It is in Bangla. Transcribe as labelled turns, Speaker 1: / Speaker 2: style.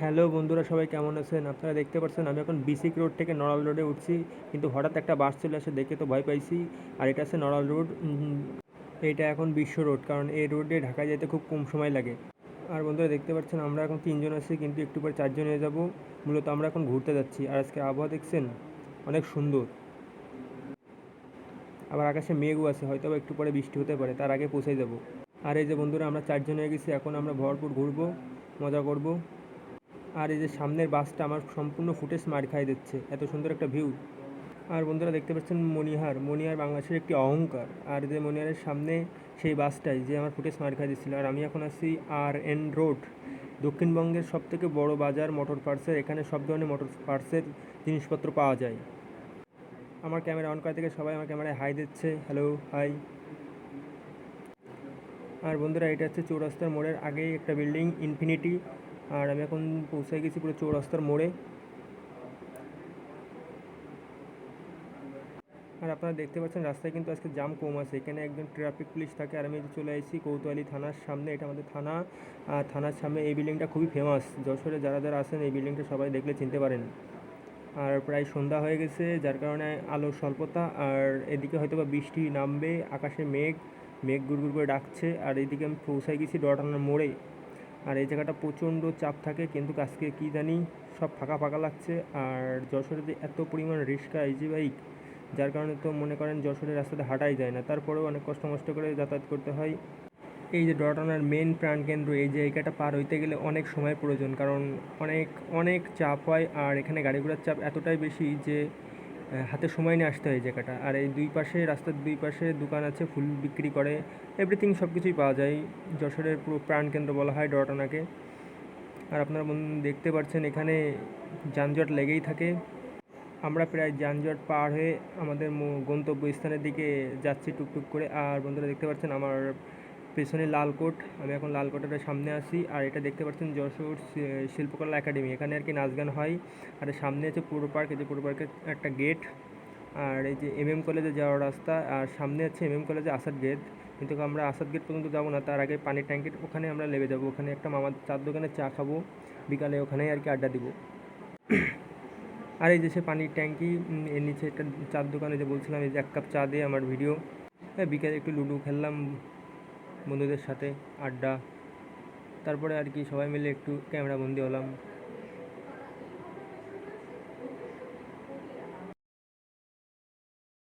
Speaker 1: হ্যালো বন্ধুরা, সবাই কেমন আছেন? আপনারা দেখতে পাচ্ছেন আমি এখন বিসিক রোড থেকে নড়াইল রোডে উঠছি, কিন্তু হঠাৎ একটা বাস চলে আসে, দেখে তো ভয় পাইছি। আর এটা আছে নড়াইল রোড। এইটা এখন বিশ্ব রোড, কারণ এই রোডে ঢাকায় যেতে খুব কম সময় লাগে। আর বন্ধুরা দেখতে পাচ্ছেন আমরা এখন 3 জন আছি, কিন্তু একটু পরে 4 জন হয়ে যাব। মূলত আমরা এখন ঘুরতে যাচ্ছি। আর আজকে আবহাওয়া দেখছেন, অনেক সুন্দর। আবার আকাশে মেঘও আছে, হয়তো একটু পরে বৃষ্টি হতে পারে, তার আগে পৌঁছে যাব। আর এই যে বন্ধুরা, আমরা 4 জন হয়ে গেছি, এখন আমরা ভরপুর ঘুরবো, মজা করব। আর এই যে সামনের বাসটা আমার সম্পূর্ণ ফুটেজ মার খাই দিচ্ছে, এত সুন্দর একটা ভিউ। আর বন্ধুরা দেখতে পাচ্ছেন মণিহার, মণিহার বাংলাদেশের একটি অহংকার। আর যে মণিহারের সামনে সেই বাসটাই যে আমার ফুটেজ মার খাই দিচ্ছিল। আর আমি এখন আছি আর রোড, দক্ষিণবঙ্গের সবথেকে বড় বাজার মোটর পার্টসের। এখানে সব ধরনের মোটর পার্টসের জিনিসপত্র পাওয়া যায়। আমার ক্যামেরা অন করা থেকে সবাই আমার ক্যামেরায় হাই দিচ্ছে, হ্যালো, হাই। আর বন্ধুরা এটা হচ্ছে চৌরাস্তার মোড়ের আগেই একটা বিল্ডিং, ইনফিনিটি। আর আমি এখন পৌঁছে গেছি পুরো চৌরাস্তার মোড়ে। আর আপনারা দেখতে পাচ্ছেন রাস্তায় কিন্তু আজকে জাম কম আছে, এখানে একজন ট্রাফিক পুলিশ থাকে। আর আমি চলে এসেছি কোতোয়ালি থানার সামনে, এটা আমাদের থানা। আর থানার সামনে এই বিল্ডিংটা খুবই ফেমাস, যশোরে যারা যারা আছেন এই বিল্ডিংটা সবাই দেখলে চিনতে পারেন। আর প্রায় সন্ধ্যা হয়ে গেছে, যার কারণে আলোর স্বল্পতা। আর এদিকে হয়তো বা বৃষ্টি নামবে, আকাশে মেঘ মেঘ গুড় করে ডাকছে। আর এইদিকে আমি পৌঁছায় গেছি ডটানার মোড়ে। আর এই জায়গাটা প্রচণ্ড চাপ থাকে, কিন্তু আজকে কী জানি সব ফাঁকা ফাঁকা লাগছে। আর যশোরে যে এত পরিমাণ রিক্সা, ইজি বাইক, যার কারণে তো মনে করেন যশোরের রাস্তাতে হাঁটাই যায় না, তারপরেও অনেক কষ্ট মষ্ট করে যাতায়াত করতে হয়। এই যে ডটানার মেন প্রাণকেন্দ্র, এই জায়গাটা পার হইতে গেলে অনেক সময় প্রয়োজন, কারণ অনেক অনেক চাপ হয়। আর এখানে গাড়ি ঘোড়ার চাপ এতটাই বেশি যে হাতে সময় নিয়ে আসতে হয় এই জায়গাটা। আর এই দুই পাশে, রাস্তার দুই পাশে দোকান আছে, ফুল বিক্রি করে, এভরিথিং সব কিছুই পাওয়া যায়। যশোরের পুরো প্রাণকেন্দ্র বলা হয় ডটানাকে। আর আপনারা দেখতে পাচ্ছেন এখানে যানজট লেগেই থাকে। আমরা প্রায় যানজট পার হয়ে আমাদের গন্তব্যস্থানের দিকে যাচ্ছি টুকটুক করে। আর বন্ধুরা দেখতে পাচ্ছেন আমার পেছনে লালকোট, আমি এখন লালকোটের সামনে আছি। আর এটা দেখতে পাচ্ছেন যশোর শিল্পকলা একাডেমি, এখানে আর কি নাচ গান হয়। আর সামনে আছে পুরো পার্ক, এই যে পুরো পার্কের একটা গেট। আর এই যে কলেজে যাওয়ার রাস্তা। আর সামনে আছে কলেজে আসাদ গেট, কিন্তু আমরা আসাদ গেট পর্যন্ত যাবো না, তার আগে পানির ট্যাঙ্কির ওখানে আমরা লেগে যাবো। ওখানে একটা মামার চার দোকানে চা খাবো বিকালে, ওখানেই আর কি আড্ডা দিব। আর এই যে সে পানির ট্যাঙ্কি, এর নিচে একটা চার দোকানে, যে বলছিলাম এই যে 1 কাপ চা দিয়ে আমার ভিডিও। হ্যাঁ, বিকালে একটু লুডো খেললাম বন্ধুদের সাথে, আড্ডা। তারপরে আর কি সবাই মিলে একটু ক্যামেরা বন্দি হলাম।